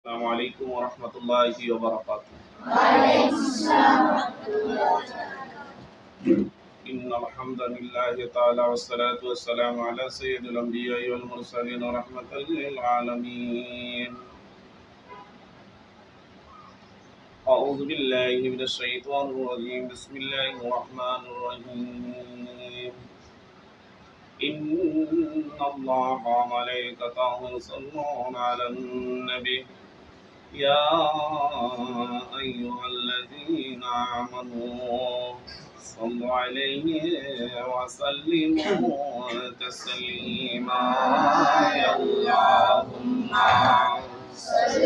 السلام عليكم ورحمة الله وبركاته. وعليكم السلام ورحمة الله وبركاته. إن الحمد لله تعالى والصلاة والسلام على سيد الأنبياء والمرسلين ورحمة للعالمين. أعوذ بالله من الشيطان الرجيم. بسم الله الرحمن الرحيم. إن الله وملائكته يصلون على النبي يا أيها الذين آمنوا صلوا عليه وسلموا تسليما. اللهم صل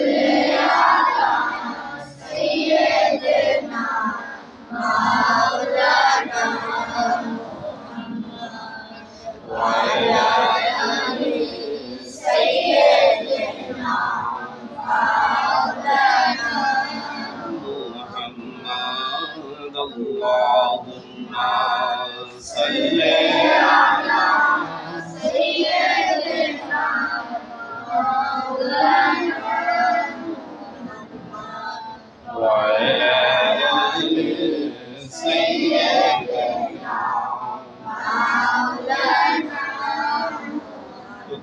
على سيدنا مولانا محمد وعلى آل سيدنا محمد. اللهم صل على سيدنا مولانا وعلى آل سيدنا مولانا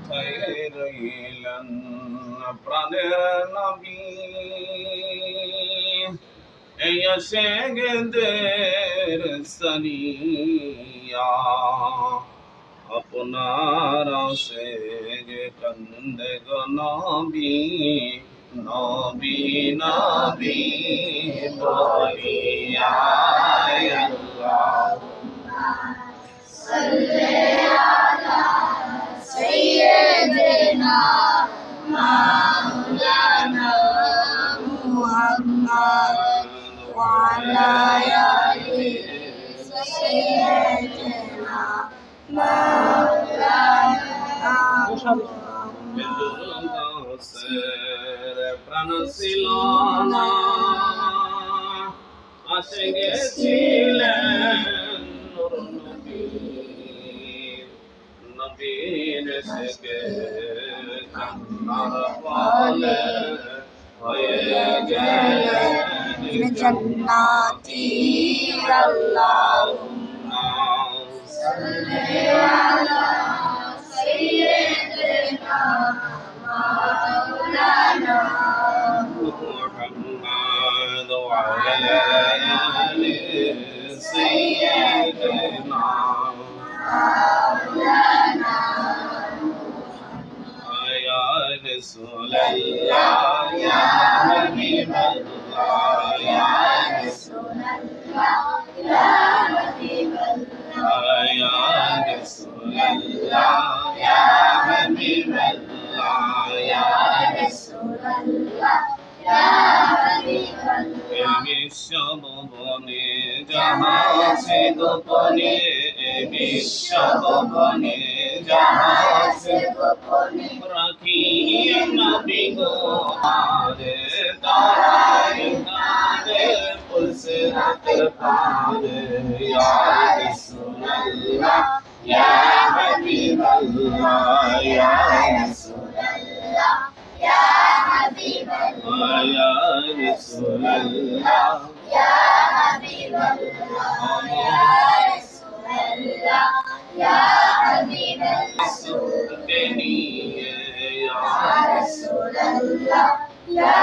خير প্রাণের নবী এই আশেকদের সানিয়া আপনার আশেক কান্দে গো নবী নবী নবী বলিয়া صل على سيدنا مولانا محمد وعلى آل سيدنا مولانا প্রাণ ছিল না আসে গেছিলেন নবীর থেকে কান্নার ফলে হয়ে গেলেন جناتي اللهم صل على سيدنا مولانا محمد وعلى آل سيدنا مولانا يا رسول الله يا حبيب الله يا رسول الله يا حبيب الله يا رسول الله يا حبيب الله يا رسول الله يا حبيب الله বিশ্বভুবনে যাহা আছে গোপনে বিশ্বভুবনে যাহা আছে গোপনে রাখি নবী গো আরে তারায় তারে পুলসে রাতের পারে ইয়া রাসূলুল্লাহ ইয়া হাবিবাল্লাহ ইয়া রাসূলুল্লাহ ইয়া হাবিবাল্লাহ ইয়া রাসূলুল্লাহ ইয়া হাবিবাল্লাহ ইয়া রাসূলুল্লাহ ইয়া হাবিবাল্লাহ সুখে নিয়ে ইয়া রাসূলুল্লাহ ইয়া